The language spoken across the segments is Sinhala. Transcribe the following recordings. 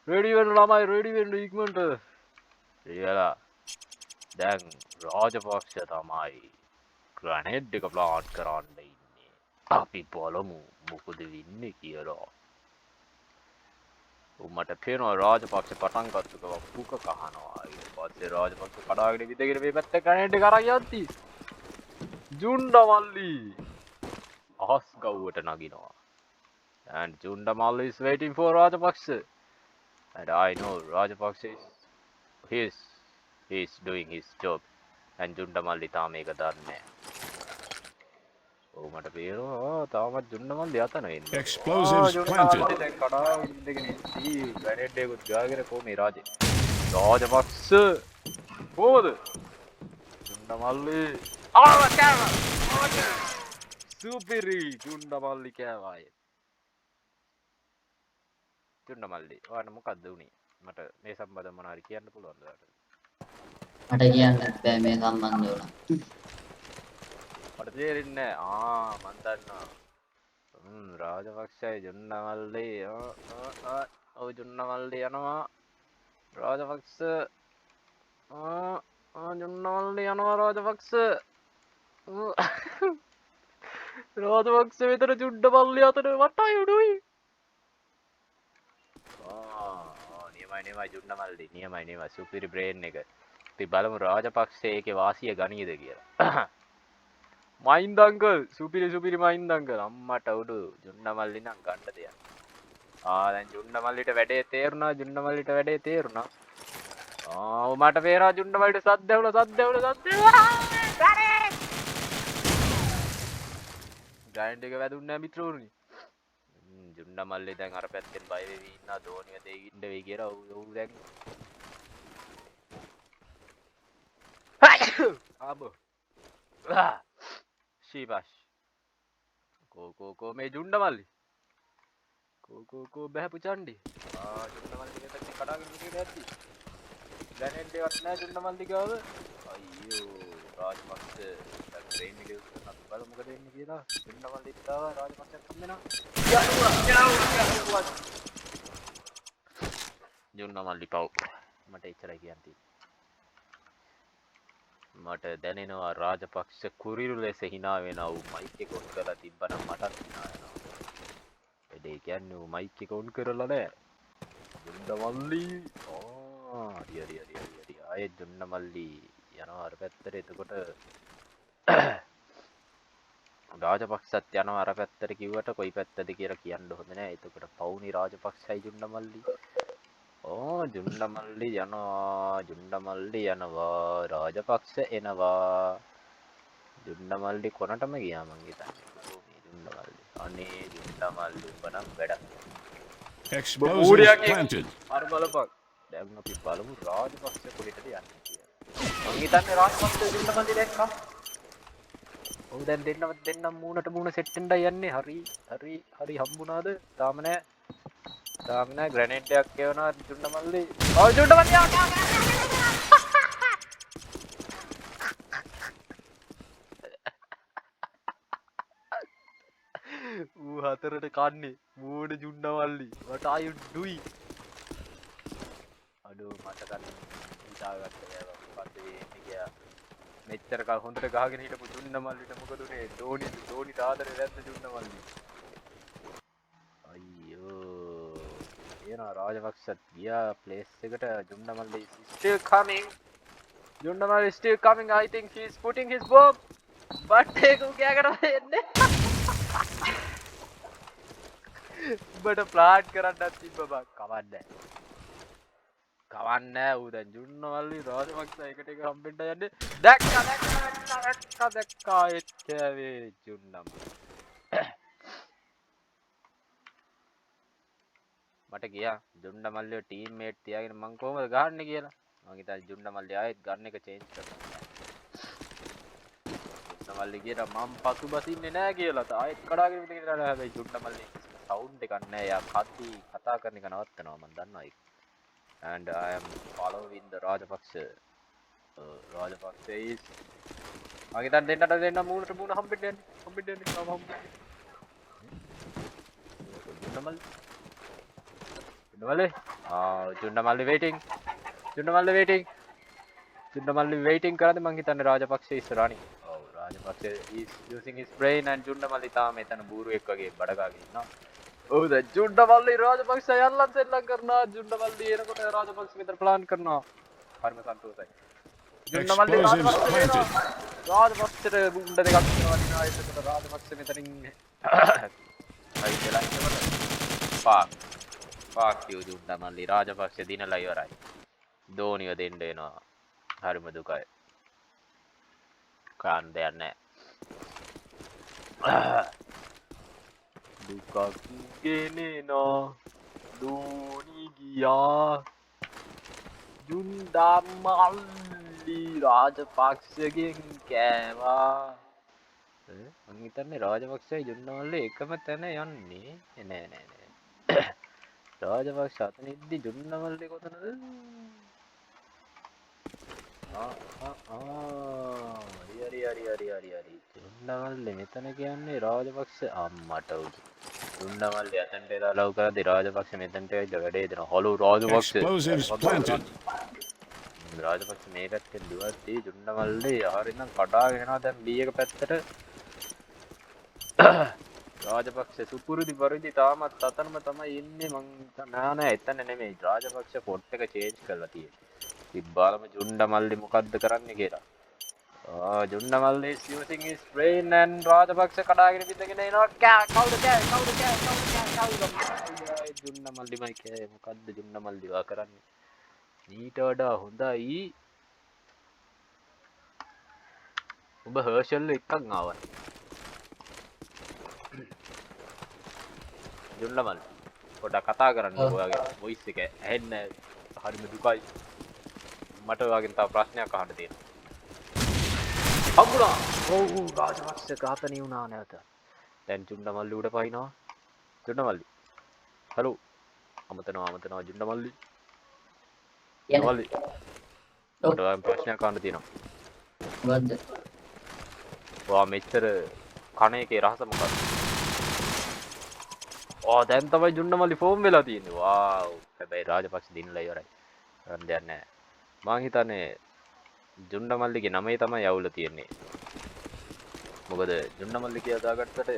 රෙඩි වෙන්න ළමයි රෙඩි වෙන්න ඉක්මනට. එයලා දැන් රාජපක්ෂ තමයි ග්‍රැනේඩ් එක ප්ලාන්ට් කරන්න ඉන්නේ. අපි බලමු මොකද වෙන්නේ කියලා. මට පේනවා රාජපක්ෂ පටන් ගත්ත ගමන් පුක කහනවා. ඊට පස්සේ රාජපක්ෂ කඩාගෙන විදගෙන මේ පැත්තේ ග්‍රැනේඩ් එක අරන් යද්දි ජුණ්ඩමල්ලි අහස් ගව්වට නගිනවා. And Jundamalli is waiting for Rajapaksa. And I know Rajapaksa he's doing his job. And Jundamalli තාම ඒක දන්නේ නැහැ. ඔව් මට පේනවා තාමත් Jundamalli අතන ඉන්නේ. Explosives planted. දැන් කඩාගෙන ඉඳගෙන ඉති ග්‍රැනේඩ් එකකුත් ගාගෙන කොහේ රාජේ. රාජපක්ෂ කොහොමද? Jundamalli කෑවා. සුපිරි Jundamalli කෑවායි. Jundamalli ඔයාට මොකක්ද උනේ? මට මේ සම්බන්ධව මොනවා හරි කියන්න පුළුවන්ද ඔයාලට? මට කියන්න බෑ මේ සම්බන්ධව. මට තේරෙන්නේ නැහැ. මන් දන්නවා. රාජපක්ෂයි Jundamalli ඔව් Jundamalli යනවා. රාජපක්ෂ Jundamalli යනවා රාජපක්ෂ. රාජපක්ෂ විතර Jundamalli අතර what are you doing? නියමයි Jundamalli නියමයි සුපිරි බ්‍රේන් එක. අපි බලමු රාජපක්ෂ ඒකේ වාසිය ගනීද කියලා. මයින්ඩ් අංකල් සුපිරි මයින්ඩ් අංකල් අම්මට උඩු Jundamalli නම් ගන්න දෙයක්. දැන් Jundamalliට වැඩේ තේරුණා මට පේනවා Jundamalliට සද්ද ඇහුණා ග්‍රැනේඩ් එක වැදුන්නේ නැහැ මිත්‍රෝනි. Jundamalli දැන් අර පැත්තෙන් බය වෙවි ඉන්නා ධෝනිය දෙයින්ද වෙයි කියලා ඔව් දැන් ආබෝ ශීබාෂ් කෝ මේ Jundamalli කෝ බහැපු චණ්ඩි Jundamalli එක පැත්තෙන් කඩාගෙන ගිහින් ඇද්දි ග්‍රැනේඩ් එකක් නැහැ Jundamalli ගාව අයියෝ රාජපක්ෂ දැන් ට්‍රේන් එකේ අපි බලමු මොකද වෙන්නේ කියලා Jundamalli තාව රාජපක්ෂත් හම්බෙනවා Jundamalli පව් මට එච්චරයි කියන්න තියෙන්නේ මට දැනෙනවා රාජපක්ෂ කුරිරු ලෙස hina වෙනවා ඌ මයික් එක ඔන් කරලා තිබ්බනම් මටත් hina වෙනවා වැඩේ කියන්නේ ඌ මයික් එක ඔන් කරලා නැහැ Jundamalli හරි ආයේ Jundamalli යනවා අර පැත්තට එතකොට රාජපක්ෂත් යනවා අර පැත්තට කිව්වට කොයි පැත්තද කියලා කියන්න හොඳ නැහැ එතකොට පවුනි රාජපක්ෂයි Jundamalli Jundamalli යනවා රාජපක්ෂ එනවා Jundamalli කොනටම ගියා මං හිතන්නේ Jundamalli අනේ Jundamalli උඹ නම් වැඩක් Explosives planted. අර බලපන් දැන් අපි බලමු රාජපක්ෂ කොහෙටද යන්නේ කියලා මං හිතන්නේ රාජපක්ෂ Jundamalli දැක්කා ඔව් දැන් දෙන්නම මූණට මූණ සෙට් වෙන්නයි යන්නේ හරි හම්බුණාද තාම නෑ ග්‍රැනේඩ් එකක් කියවනවා Jundamalli Jundamalli ඌ හතරට කන්නේ මූණ Jundamalli what are you doing අඩෝ මට ගන්න හිතාගත්ත බෑ මොකද්ද වෙන්නේ කියලා මෙච්චර කල් හොඳට ගහගෙන හිටපු Jundamalliට මොකද උනේ ධෝනි ආදරේ නැද්ද Jundamalli අයියෝ එනවා රාජපක්ෂත් ගියා ප්ලේස් එකට Jundamalli still coming I think he's putting his bomb but ඒක උගයාකට එන්නේ බට ප්ලාන්ට් කරන්නත් තිබ්බ බා කවන්නේ ඌ දැන් Jundamalli රාජපක්ෂ එකට එක හම්බෙන්න යන්නේ දැක්කා එච්චවේ Jundamalli මට ගියා Jundamalli ටීම්මේට් තියාගෙන මං කොහමද ගහන්නේ කියලා මං හිතා Jundamalli ආයෙත් ගන්න එක චේන්ජ් කරනවා Jundamalli කියනවා මම පසු බසින්නේ නැහැ කියලා ආයෙත් කඩාගෙන ඉඳගෙන ඉන්නවා හැබැයි Jundamalli සවුන්ඩ් එකක් නැහැ යා කතා කරන එක නවත්තනවා මං දන්නවා ඒක and I am following the Rajapaksa is මගේ දැන් දෙන්න මූණට මූණ හම්බෙන්න යන්නේ Jundamalli Jundamali. Jundamali waiting. Jundamali waiting. Jundamali waiting කරද්දි මං හිතන්නේ රාජපක්ෂ ඉස්සරහණි. ඔව් Rajapaksa is using his brain and Jundamali තාම එතන බූරුවෙක් වගේ බඩගාගෙන ඉන්නවා. ඔව් දැන් Jundamali රාජපක්ෂ යල්ලන් සෙල්ලම් කරනවා. Jundamali එනකොට රාජපක්ෂ මෙතන ප්ලාන් කරනවා. හරිම සන්තෝෂයි. Jundamali Explosives planted. රාජපක්ෂට බුණ්ඩ දෙකක් වදිනවා. එතකොට රාජපක්ෂ මෙතනින් අයි වෙලා ඉන්නකොට පාක් you Jundamali රාජපක්ෂ දිනලා ඉවරයි. ධෝනිය දෙන්න එනවා. හරිම දුකයි. කාන් දෙයක් නැහැ. දුකක් ගෙනෙනවා. ධෝනි ගියා. ජුන්ඩමල්ලි රාජපක්ෂගෙන් කෑවා. මං හිතන්නේ රාජපක්ෂයි ජුන්ඩමල්ලි එකම තැන යන්නේ. නෑ. රාජපක්ෂ අතන ඉද්දි ජුන්ඩමල්ලි කොතනද? හරි. ජුන්ඩමල්ලි මෙතන කියන්නේ රාජපක්ෂ අම්මට උදු. ජුන්ඩමල්ලි අතන්ට එලා ලව් කරද්දි රාජපක්ෂ මෙතනට ඇවිල්ලා වැඩේ දෙනවා. Hello Rajapaksa. Explosives planted. Rajapaksa මේ පැත්තෙන් දුවද්දී ජුන්ඩමල්ලි හරිනම් කඩාගෙන යනවා දැන් B එක පැත්තට. රාජපක්ෂ සුපුරුදු පරිදි තාමත් අතනම තමයි ඉන්නේ. මං නෑ එතන නෙමෙයි. රාජපක්ෂ පොට් එක චේන්ජ් කරලා තියෙන්නේ. ඉබ්බාලම ජුන්ඩමල්ලි මොකද්ද කරන්නේ කියලා. Jundamali is using his brain and Rajapaksa කඩාගෙන පිටගෙන එනවා. කවුද ජුන්ඩමල්ලි මයි කෑ මොකද්ද ජුන්ඩමල්ලි වා කරන්නේ? ඊට වඩා හොඳයි ඔබ හර්ෂල් එකක් ආවා. ජුන්ඩමල්ලි පොඩ්ඩක් කතා කරන්න ඔයාගේ වොයිස් එක ඇහෙන්නේ හරිම දුකයි. මට ඔයාගෙන් තව ප්‍රශ්නයක් අහන්න තියෙනවා. හම්බුණා. ඔව් රාජපක්ෂ ඝාතනය වුණා නැවත. දැන් ජුන්ඩමල්ලි උඩ පයින්නවා. ජුන්ඩමල්ලි. හලෝ. අමතනවා ජුන්ඩමල්ලි. ජුන්ඩමල්ලි. ඔයාගෙන් ප්‍රශ්නයක් අහන්න තියෙනවා. මොකද්ද? ඔයා මෙච්චර කණ එකේ රහස මොකක්ද? දැන් තමයි ජුන්ඩමල්ලි ෆෝම් වෙලා තියෙන්නේ. වාව්. හැබැයි රාජපක්ෂ දිනලා ඉවරයි. කරන්න දෙයක් නැහැ. මං හිතන්නේ ජුන්ඩමල්ලිගේ නමේ තමයි යවුල තියෙන්නේ. මොකද ජුන්ඩමල්ලි කියලා දාගත්තට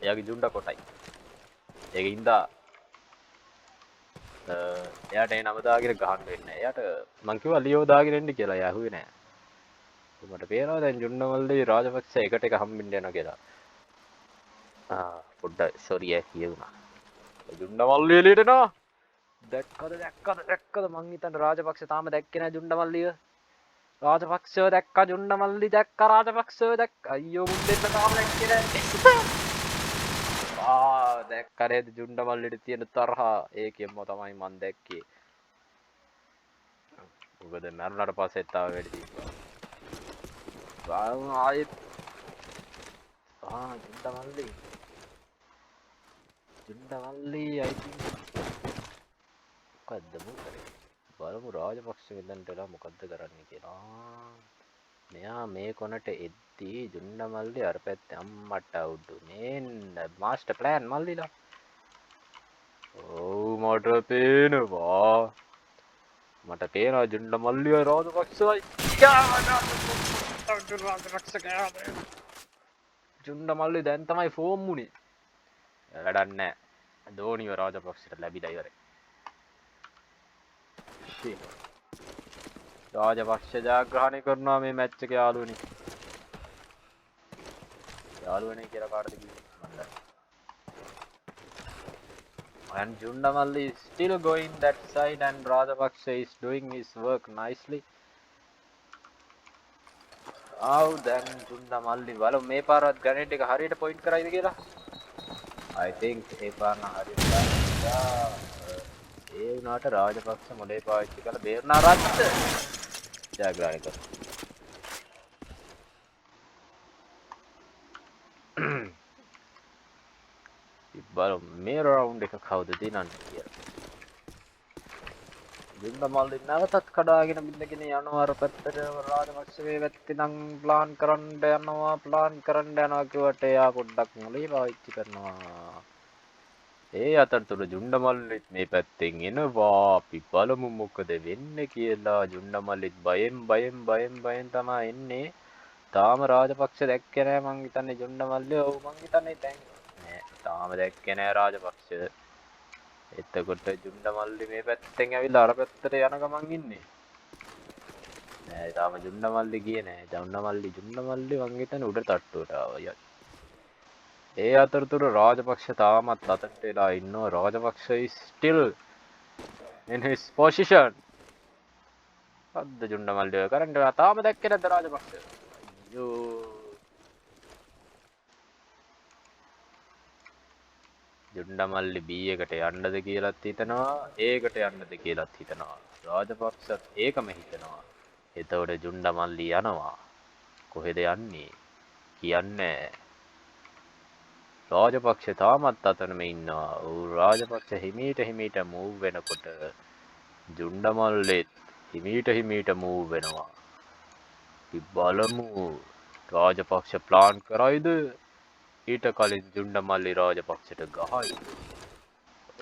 එයාගේ ජුන්ඩ කොටයි. ඒක ඉඳා එයාට ඒ නම දාගෙන ගහන්න වෙන්නේ නැහැ. එයාට මං කිව්වා ලියෝ දාගෙන එන්න කියලා. එයා ඇහුවේ නැහැ. මට පේනවා දැන් ජුන්ඩමල්ලි රාජපක්ෂ එකට එක හම්බෙන්න යනවා කියලා. පොඩ්ඩක් සෝරි කියුණා. ජුන්ඩමල්ලි එළියට එනවා. දැක්කද මං හිතන්නේ රාජපක්ෂ තාම දැක්කේ නැහැ ජුන්ඩමල්ලිව. රාජපක්ෂව දැක්ක ජුන්ඩමල්ලි දැක්ක රාජපක්ෂව දැක්ක. අයියෝ මුන්දෙන්න තාම දැක්කේ නැහැ. දැක්ක නේද ජුන්ඩමල්ලිට තියෙන තරහා. ඒකෙන්ම තමයි මං දැක්කේ. මොකද මරුණාට පස්සේ තාම වැඩි තිබ්බා. ආයෙත් ජුන්ඩමල්ලි I think මොකද්ද කරේ? බලමු රාජපක්ෂ මෙතනට එලා මොකද්ද කරන්නේ කියලා. මෙයා මේ කොනට එද්දී ජුන්ඩමල්ලි අර පැත්තේ අම්මට උඩු මෙන්න මාස්ටර් ප්ලෑන් මල්ලිලා. මට පේනවා ජුන්ඩමල්ලිව රාජපක්ෂවයි. ජුන්ඩමල්ලි දැන් තමයි ෆෝම් වුනේ. වැඩක් නැහැ. ධෝනිව රාජපක්ෂට ලැබිලා ඉවරයි. රාජපක්ෂ ජයග්‍රහණය කරනවා මේ මැච් එක යාළුවනේ. යාළුවනේ කියලා කාටද කිව්වේ? And Jundamali is still going that side and Rajapaksa is doing his work nicely. දැන් Jundamali බලමු මේ පාරවත් ග්‍රැනේඩ් එක හරියට පොයින්ට් කරයිද කියලා. I think ඒ පාරන හරියට දාලා ඒ වුණාට රාජපක්ෂ මොලේ පාවිච්චි කරලා බේරනා රත්ත ජයග්‍රහණය කරා. බලමු මේ රවුන්ඩ් එක කවුද දිනන්නේ කියලා. ජුන්ඩමල්ලි නැවතත් කඩාගෙන බින්දගෙන යනවා අර පැත්තට. රාජපක්ෂ මේ පැත්තේ නම් ප්ලාන් කරන්න යනවා කිව්වට එයා පොඩ්ඩක් මොලේ පාවිච්චි කරනවා. ඒ අතරතුර ජුණ්ඩමල්ලිත් මේ පැත්තෙන් එනවා. අපි බලමු මොකද වෙන්නේ කියලා. ජුණ්ඩමල්ලිත් බයෙන් තමයි එන්නේ. තාම රාජපක්ෂ දැක්කේ නෑ මං හිතන්නේ ජුණ්ඩමල්ලි. ඔව් මං හිතන්නේ දැන් නෑ. තාම දැක්කේ නෑ රාජපක්ෂ. එතකොට ජුණ්ඩමල්ලි මේ පැත්තෙන් ඇවිල්ලා අර පැත්තට යන ගමන් ඉන්නේ. නෑ තාම ජුණ්ඩමල්ලි ගියේ නෑ. ජුණ්ඩමල්ලි මං හිතන්නේ උඩ තට්ටුවට ආවා. ඒ අතරතුර රාජපක්ෂ තාමත් අතට වෙලා ඉන්නවා. Rajapaksa is still in his position. අද්ද ජුණ්ඩමල්ලි ඔය කරන්ට් එක තාම දැක්කේ නැද්ද රාජපක්ෂ? අයියෝ. ජුණ්ඩමල්ලි B එකට යන්නද කියලාත් හිතනවා. ඒකට යන්නද කියලාත් හිතනවා. රාජපක්ෂත් ඒකම හිතනවා. එතකොට ජුණ්ඩමල්ලි යනවා. කොහෙද යන්නේ? කියන්නේ රාජපක්ෂ තාමත් අතනම ඉන්නවා. ඌ රාජපක්ෂ හිමීට මූව් වෙනකොට ජුණ්ඩමල්ලෙත් හිමීට මූව් වෙනවා. අපි බලමු රාජපක්ෂ ප්ලාන් කරයිද? ඊට කලින් ජුණ්ඩමල්ලි රාජපක්ෂට ගහයි.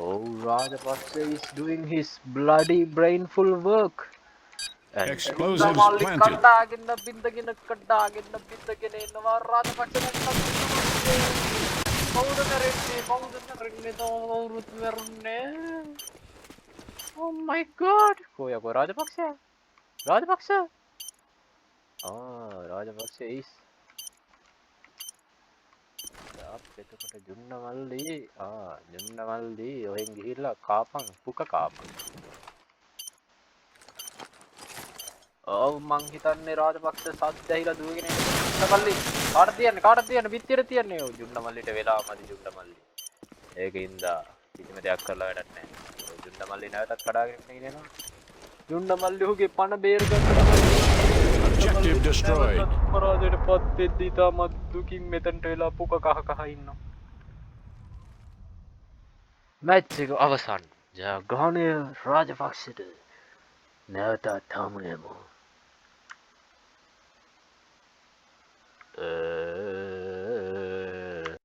ඔව් Rajapaksa is doing his bloody brainful work. Explosives ජුණ්ඩමල්ලි planted. කඩාගෙන බින්දගෙන එනවා රාජපක්ෂ කවුද මැරෙන්නේ කවුරුත් මැරුන්නේ. Oh my god. කොයකෝ Rajapaksa Rajapaksa is එතකොට ජුණ්ඩමල්ලි ඔහෙන් ගිහිල්ලා කාපන් පුක කාපන්. ඔව් මං හිතන්නේ රාජපක්ෂ සද්ද ඇහිලා දුවගෙන එන ජුණ්ඩමල්ලි කාටද තියන්නේ පිටියට තියන්නේ. ඔව් ජුණ්ඩමල්ලිට වෙලාමදි ජුණ්ඩමල්ලි. ඒකින්ද කිසිම දෙයක් කරලා වැඩක් නැහැ. ජුණ්ඩමල්ලි නැවතත් කඩාගෙන ඉන්නවා. ජුණ්ඩමල්ලි ඔහුගේ පණ බේර ගන්න Objective destroyed. පරාජයට පත් වෙද්දී තාමත් දුකින් මෙතනට වෙලා පුක කහ ඉන්නවා. මැච් එක අවසන්. ජයග්‍රහණය රාජපක්ෂට. නැවතත් හමු වෙමු.